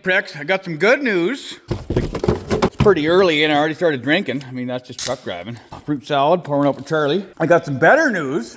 pricks. I got some good news. It's pretty early and I already started drinking. I mean, that's just truck driving. Fruit salad, pouring out for Charlie. I got some better news.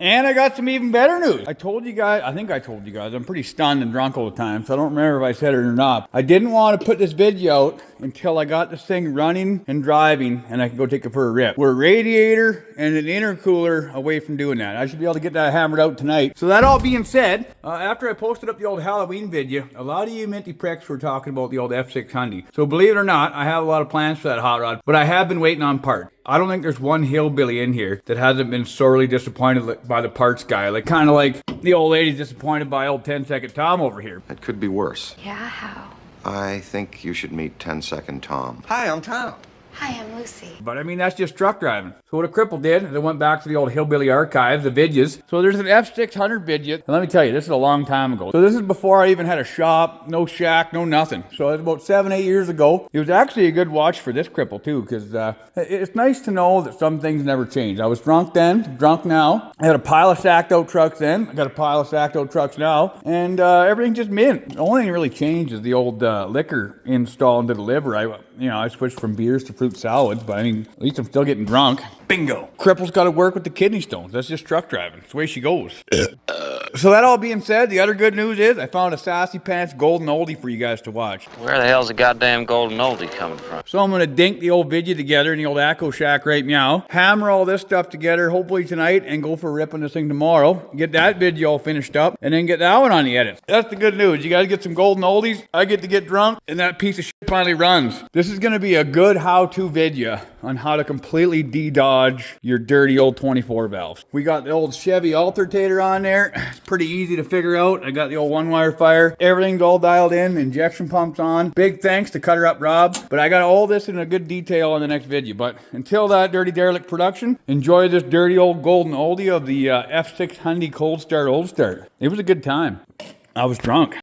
And I got some even better news. I told you guys, I think I told you guys, I'm pretty stunned and drunk all the time, so I don't remember if I said it or not. I didn't want to put this video out until I got this thing running and driving and I could go take it for a rip. We're a radiator and an intercooler away from doing that. I should be able to get that hammered out tonight. So that all being said, after I posted up the old Halloween video, a lot of you minty pricks were talking about the old F-600. So believe it or not, I have a lot of plans for that hot rod, but I have been waiting on parts. I don't think there's one hillbilly in here that hasn't been sorely disappointed by the parts guy. Like, kind of like the old lady's disappointed by old 10-second Tom over here. It could be worse. Yeah, how? I think you should meet 10-second Tom. Hi, I'm Tom. Hi, I'm Lucy. But I mean, that's just truck driving. So what a cripple did, they went back to the old hillbilly archives, the vidges. So there's an F-600 vidget. And let me tell you, this is a long time ago. So this is before I even had a shop, no shack, no nothing. So it was about 7-8 years ago. It was actually a good watch for this cripple too, because it's nice to know that some things never change. I was drunk then, drunk now. I had a pile of sacked out trucks then. I got a pile of sacked out trucks now. And everything just mint. The only thing really changed is the old liquor install into the liver. I switched from beers to fruit salads, but I mean, at least I'm still getting drunk. Bingo. Cripple's got to work with the kidney stones. That's just truck driving. It's the way she goes. So that all being said, the other good news is I found a Sassy Pants golden oldie for you guys to watch. Where the hell's the goddamn golden oldie coming from? So I'm going to dink the old vidya together in the old Echo Shack right meow. Hammer all this stuff together hopefully tonight and go for a rip on this thing tomorrow. Get that video all finished up and then get that one on the edit. That's the good news. You guys get some golden oldies. I get to get drunk and that piece of shit finally runs. This is going to be a good how-to video on how to completely de-dodge your dirty old 24 valves. We got the old Chevy alternator on there. It's pretty easy to figure out. I got the old one-wire fire. Everything's all dialed in. Injection pumps on. Big thanks to Cutter Up Rob. But I got all this in a good detail on the next video. But until that Dirty Derelict production, enjoy this dirty old golden oldie of the F-600 Cold Start Old Start. It was a good time. I was drunk.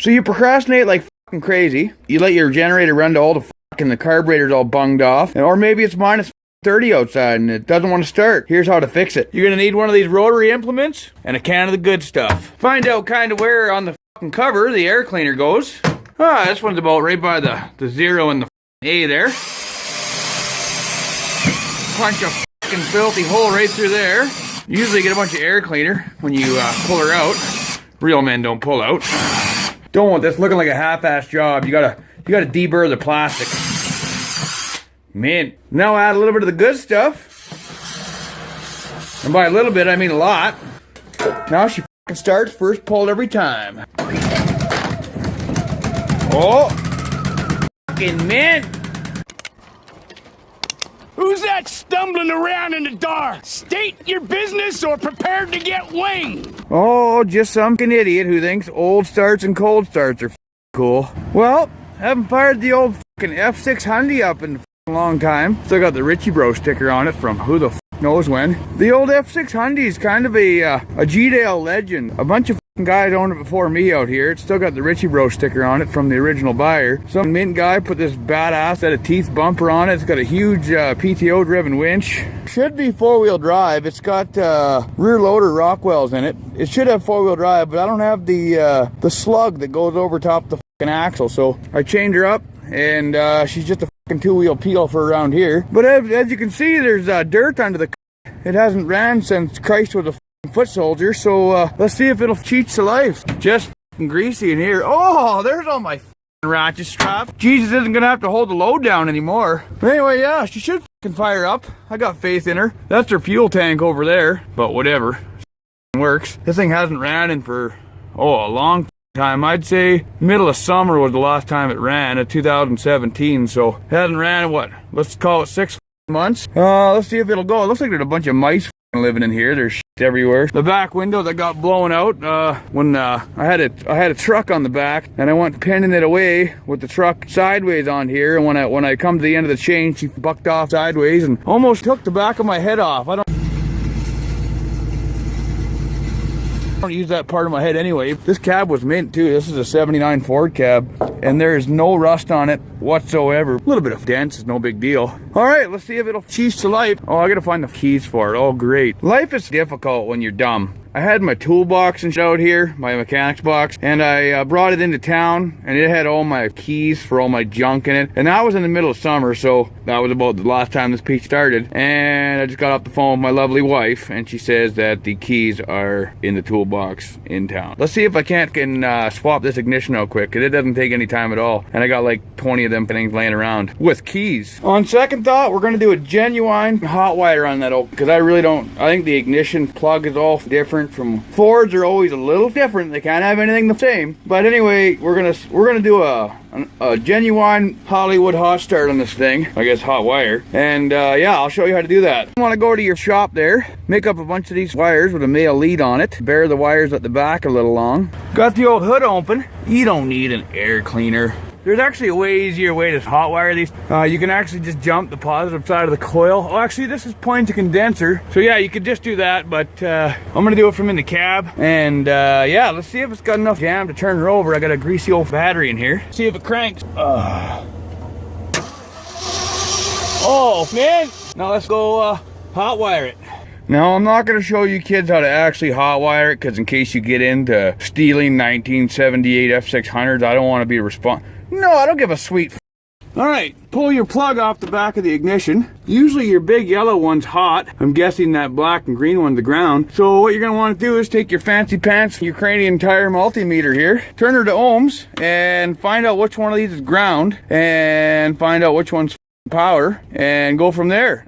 So you procrastinate like fucking crazy. You let your generator run to all the fuck and the carburetor's all bunged off. Or maybe it's minus 30 outside and it doesn't want to start. Here's how to fix it. You're gonna need one of these rotary implements and a can of the good stuff. Find out kind of where on the fucking cover the air cleaner goes. This one's about right by the 0 and the A there. Punch a fucking filthy hole right through there. Usually get a bunch of air cleaner when you pull her out. Real men don't pull out. Don't want this looking like a half-assed job. You gotta deburr the plastic. Mint. Now add a little bit of the good stuff. And by a little bit, I mean a lot. Now she fucking starts first pulled every time. Oh! Fucking mint! Who's that stumbling around in the dark? State your business or prepare to get winged. Oh, just some idiot who thinks old starts and cold starts are cool. Well, haven't fired the old fucking F-600 up in a long time. Still got the Richie Bro sticker on it from who the knows when. The old F-600 is kind of a G-Dale legend. A bunch of guys owned it before me out here. It's still got the Richie Bro sticker on it from the original buyer. Some mint guy put this badass set of teeth bumper on it. It's got a huge PTO driven winch. Should be 4-wheel drive. It's got rear loader Rockwells in it. It should have 4-wheel drive, but I don't have the slug that goes over top the fucking axle. So I chained her up and she's just a fucking 2-wheel peel for around here. But as you can see, there's dirt under the it hasn't ran since Christ was a foot soldier, so let's see if it'll cheat to life. Just greasy in here. Oh, there's all my ratchet strap. Jesus isn't gonna have to hold the load down anymore. But anyway, yeah, she should fire up. I got faith in her. That's her fuel tank over there, but whatever. Works. This thing hasn't ran in for a long time. I'd say middle of summer was the last time it ran at 2017, so it hasn't ran in what? Let's call it 6 months. Let's see if it'll go. It looks like there's a bunch of mice living in here. There's everywhere. The back window that got blown out when I had a truck on the back, and I went pinning it away with the truck sideways on here, and when I come to the end of the chain, she bucked off sideways and almost took the back of my head off. I don't use that part of my head anyway. This cab was mint too. This is a 79 Ford cab, and there is no rust on it whatsoever. A little bit of dents is no big deal. All right, let's see if it'll cheese to life. Oh, I gotta find the keys for it. Oh, great. Life is difficult when you're dumb. I had my toolbox and shit out here, my mechanics box, and I brought it into town, and it had all my keys for all my junk in it. And that was in the middle of summer, so that was about the last time this piece started. And I just got off the phone with my lovely wife, and she says that the keys are in the toolbox in town. Let's see if I can't swap this ignition out quick, because it doesn't take any time at all. And I got like 20 of them things laying around with keys. On second thought, we're gonna do a genuine hot wire on that oak, because I really don't, I think the ignition plug is all different from Fords. Are always a little different. They can't have anything the same. But anyway, we're gonna do a genuine Hollywood hot start on this thing. I guess hot wire. And yeah, I'll show you how to do that. You want to go to your shop there, make up a bunch of these wires with a male lead on it, bare the wires at the back a little long. Got the old hood open. You don't need an air cleaner. There's actually a way easier way to hot wire these. You can actually just jump the positive side of the coil. Oh, actually this is point to condenser. So yeah, you could just do that, but I'm gonna do it from in the cab. And yeah, let's see if it's got enough jam to turn her over. I got a greasy old battery in here. See if it cranks. Oh man, now let's go hot wire it. Now, I'm not going to show you kids how to actually hot wire it, because in case you get into stealing 1978 F-600s, I don't want to be No, I don't give a sweet f. All right, pull your plug off the back of the ignition. Usually your big yellow one's hot. I'm guessing that black and green one's the ground. So what you're going to want to do is take your fancy pants Ukrainian tire multimeter here, turn her to ohms, and find out which one of these is ground, and find out which one's power, and go from there.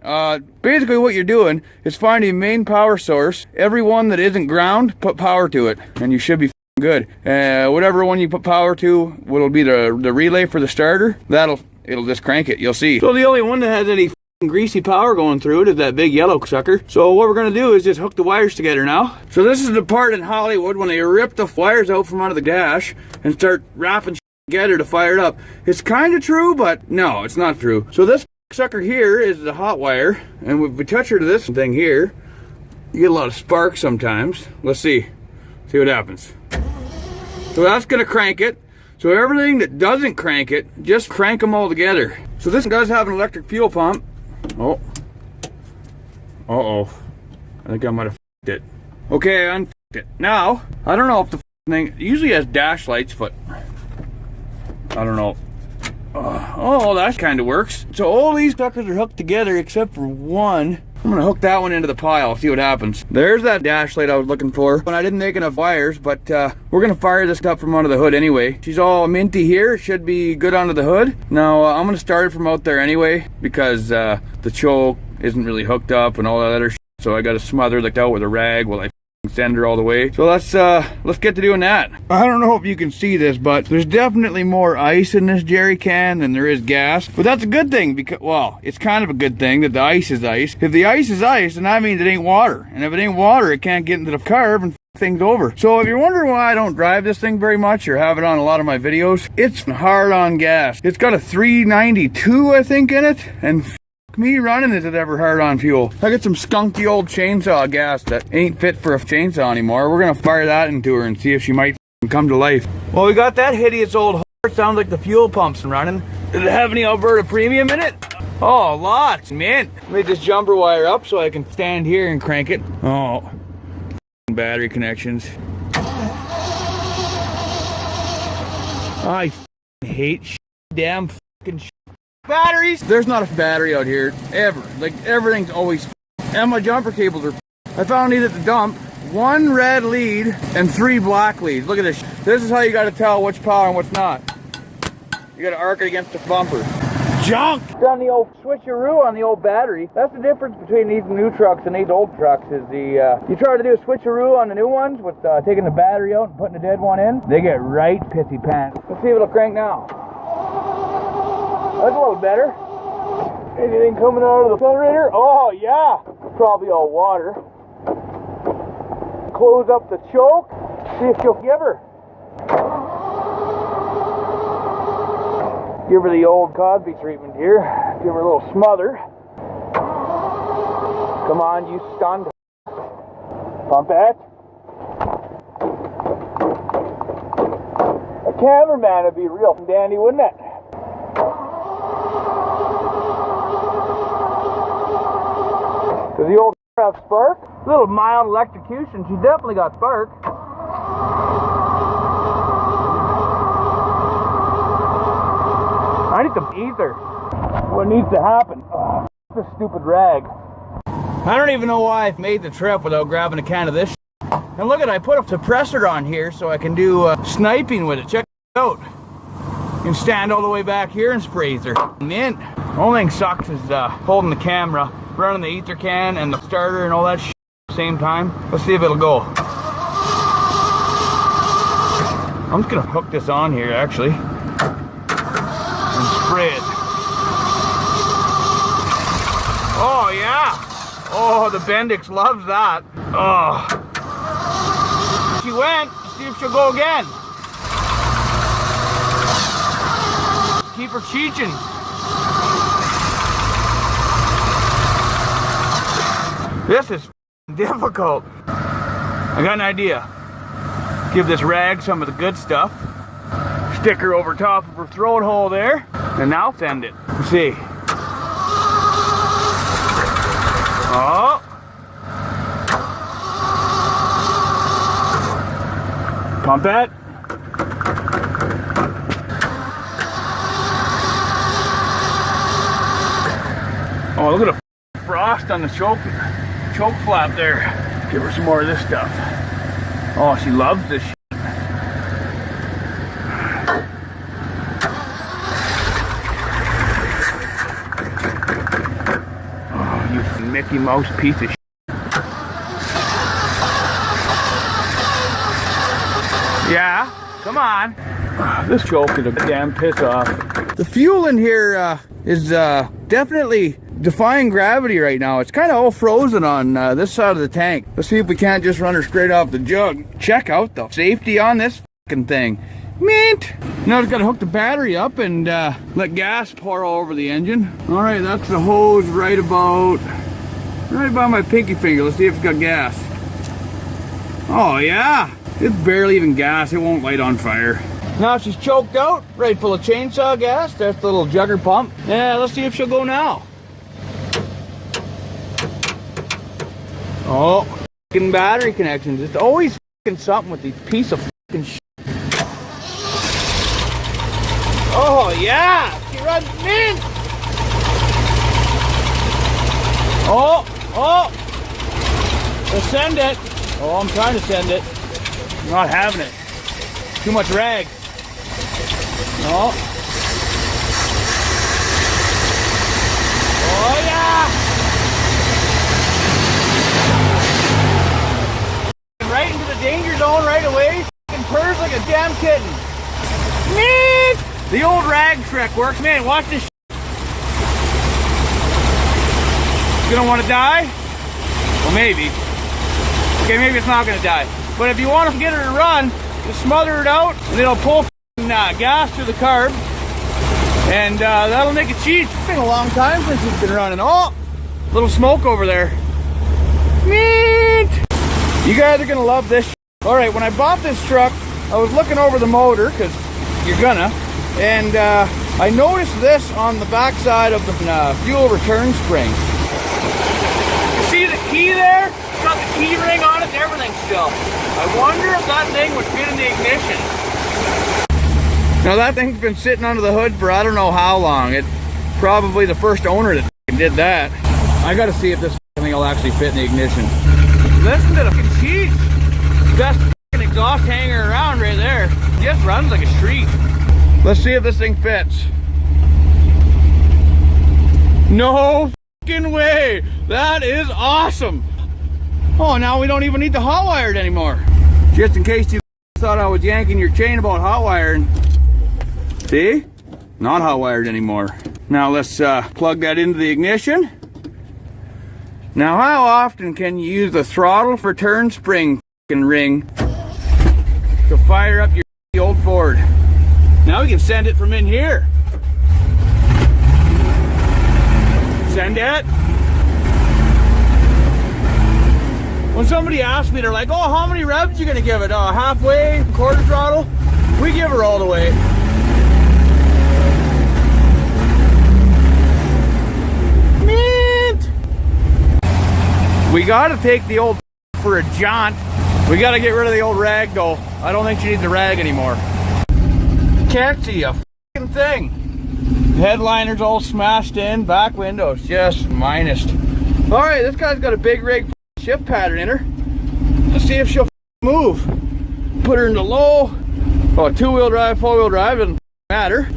Basically what you're doing is finding main power source. Every one that isn't ground, put power to it, and you should be good. Whatever one you put power to, what'll be the relay for the starter, it'll just crank it, you'll see. So the only one that has any greasy power going through it is that big yellow sucker. So what we're gonna do is just hook the wires together now. So this is the part in Hollywood when they rip the wires out from under the dash and start wrapping together to fire it up. It's kind of true, but no, it's not true. So this sucker here is the hot wire, and if we touch her to this thing here, you get a lot of sparks sometimes. Let's see what happens. So that's gonna crank it. So everything that doesn't crank it, just crank them all together. So this does have an electric fuel pump. Oh, I think I might have f***ed it. Okay, I unf***ed it. Now, I don't know if the thing, it usually has dash lights, but I don't know. Oh, that kind of works. So all these suckers are hooked together except for one. I'm gonna hook that one into the pile, see what happens. There's that dash light I was looking for. And I didn't make enough wires, but we're gonna fire this up from under the hood anyway. She's all minty here, should be good under the hood. Now I'm gonna start it from out there anyway, because the choke isn't really hooked up and all that other shit. So I gotta smother it out with a rag while I send her all the way. So let's get to doing that. I don't know if you can see this, but there's definitely more ice in this jerry can than there is gas. But that's a good thing, because, well, it's kind of a good thing that the ice is ice. If the ice is ice, then that means it ain't water. And if it ain't water, it can't get into the carb and things over. So if you're wondering why I don't drive this thing very much or have it on a lot of my videos, it's hard on gas. It's got a 392, I think, in it, and me running is it ever hard on fuel. I got some skunky old chainsaw gas that ain't fit for a chainsaw anymore. We're gonna fire that into her and see if she might come to life. Well, we got that hideous old horse. Sounds like the fuel pump's running. Does it have any Alberta Premium in it? Oh, lots, man. Made this jumper wire up so I can stand here and crank it. Oh, battery connections. I hate damn fucking batteries. There's not a battery out here ever. Like, everything's always and my jumper cables are I found these at the dump. 1 red lead and 3 black leads. Look at this. This is how you got to tell what's power and what's not. You got to arc it against the bumper. Junk! Done the old switcheroo on the old battery. That's the difference between these new trucks and these old trucks is you try to do a switcheroo on the new ones with taking the battery out and putting the dead one in. They get right pissy pants. Let's see if it'll crank now. That's a little better. Anything coming out of the generator? Oh yeah, probably all water. close up the choke, see if she'll give her. Give her the old Cosby treatment here. Give her a little smother. Come on, you stunned. Pump that. A cameraman would be real dandy, wouldn't it? Does the old have spark? A little mild electrocution. She definitely got spark. I need some ether. What needs to happen? Oh, this stupid rag. I don't even know why I've made the trip without grabbing a can of this. And look at, I put a suppressor on here so I can do sniping with it. Check it out. You can stand all the way back here and spray ether. Mint. Only thing sucks is holding the camera, running the ether can and the starter and all that shit at the same time. Let's see if it'll go. I'm just gonna hook this on here actually and spray it. Oh yeah! Oh, the Bendix loves that. Oh. She went. See if she'll go again. Keep her cheeching. This is difficult. I got an idea. Give this rag some of the good stuff. Stick her over top of her throat hole there. And now send it. Let's see. Oh. Pump that. Oh, look at the frost on the choke flap there. Give her some more of this stuff. Oh, she loves this shit. Oh, you Mickey Mouse piece of shit. Yeah, come on. This choke is a damn piss off. The fuel in here is definitely defying gravity right now. It's kind of all frozen on this side of the tank. Let's see if we can't just run her straight off the jug. Check out the safety on this fucking thing. Mint! Now I just gotta hook the battery up and let gas pour all over the engine. All right, that's the hose right by my pinky finger. Let's see if it's got gas. Oh yeah, it's barely even gas. It won't light on fire. Now she's choked out, right full of chainsaw gas. That's the little jugger pump. Yeah, let's see if she'll go now. Oh, fucking battery connections. It's always fucking something with these piece of fucking shit. Oh yeah, she runs mint. Oh, let's send it. Oh, I'm trying to send it. I'm not having it. Too much rag. No. Oh yeah. Right into the danger zone right away. F***ing purrs like a damn kitten. Meep! The old rag trick works. Man, watch this shit. You don't want to die? Well, maybe. Okay, maybe it's not going to die. But if you want to get her to run, just smother it out, and it'll pull gas through the carb. And that'll make it cheat. It's been a long time since it's been running. Oh! Little smoke over there. Meep! You guys are going to love this shit. Alright, when I bought this truck, I was looking over the motor, because you're gonna, and I noticed this on the backside of the fuel return spring. You see the key there? It's got the key ring on it and everything still. I wonder if that thing would fit in the ignition. Now that thing's been sitting under the hood for I don't know how long. It's probably the first owner that did that. I gotta see if this thing will actually fit in the ignition. Listen to the cheese. Best exhaust hanger around right there. It just runs like a street. Let's see if this thing fits. No fucking way. That is awesome. Oh, now we don't even need to hot wire it anymore. Just in case you thought I was yanking your chain about hot wiring. See? Not hot wired anymore. Now let's plug that into the ignition. Now how often can you use the throttle for turn spring ring to fire up your old Ford. Now we can send it from in here. Send it. When somebody asks me, they're like, oh, how many revs you gonna give it? Halfway, quarter throttle? We give her all the way. Mint! We gotta take the old for a jaunt. We gotta get rid of the old rag though. I don't think she needs a rag anymore. Can't see a f***ing thing. Headliner's all smashed in, back window's just minus. Alright, this guy's got a big rig shift pattern in her. Let's see if she'll move. Put her into low. Oh, two-wheel drive, four-wheel drive, doesn't matter.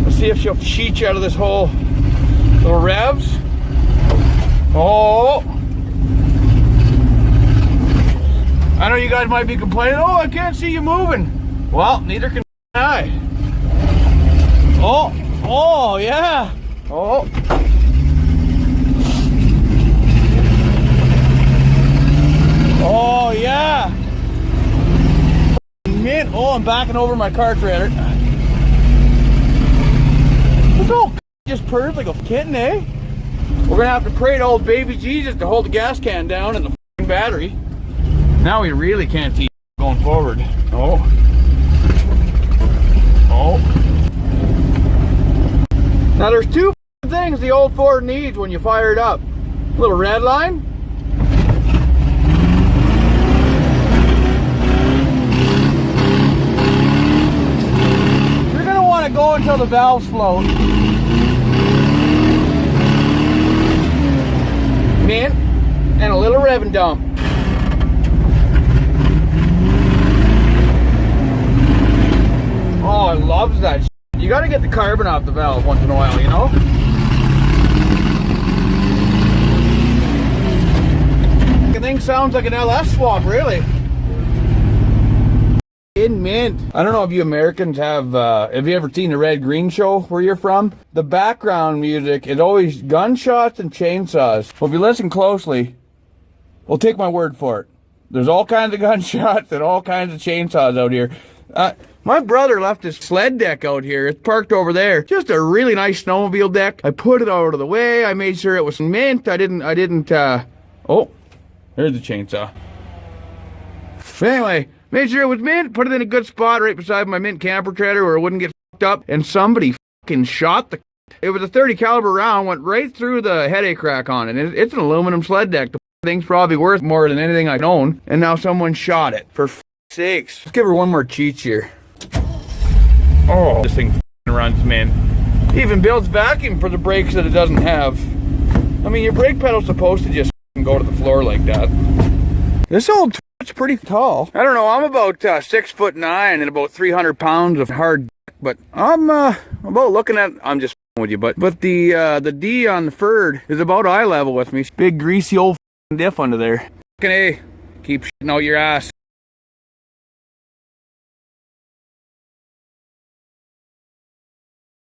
Let's see if she'll cheat you out of this whole little revs. Oh! I know you guys might be complaining, oh, I can't see you moving. Well, neither can I. Oh, yeah. Oh. Oh, yeah. Mint. Oh, I'm backing over my car trailer. Look how just purred like a kitten, eh? We're gonna have to pray to old baby Jesus to hold the gas can down and the battery. Now we really can't see going forward. Oh. Oh. Now there's two things the old Ford needs when you fire it up. A little red line. You're gonna want to go until the valves float. Mint and a little rev and dump. Oh, I love that shit. You gotta get the carbon off the valve once in a while, you know? The thing sounds like an LS swap, really. In mint. I don't know if you Americans have you ever seen the Red Green Show where you're from? The background music is always gunshots and chainsaws. Well, if you listen closely, well, take my word for it. There's all kinds of gunshots and all kinds of chainsaws out here. My brother left his sled deck out here. It's parked over there. Just a really nice snowmobile deck. I put it out of the way. I made sure it was mint. I didn't, oh, there's the chainsaw. But anyway, made sure it was mint, put it in a good spot right beside my mint camper trailer where it wouldn't get fucked up, and somebody fucking shot the. It was a 30 caliber round, went right through the headache crack on it. It's an aluminum sled deck. The thing's probably worth more than anything I own, and now someone shot it. For sakes. Let's give her one more cheat here. Oh, this thing runs, man. It even builds vacuum for the brakes that it doesn't have. I mean, your brake pedal's supposed to just go to the floor like that. This old it's pretty tall. I don't know, I'm about 6'9" and about 300 pounds of hard dick, but I'm about looking at, I'm just with you, but the D on the Ford is about eye level with me. Big greasy old diff under there. Fucking A, keep shitting out your ass.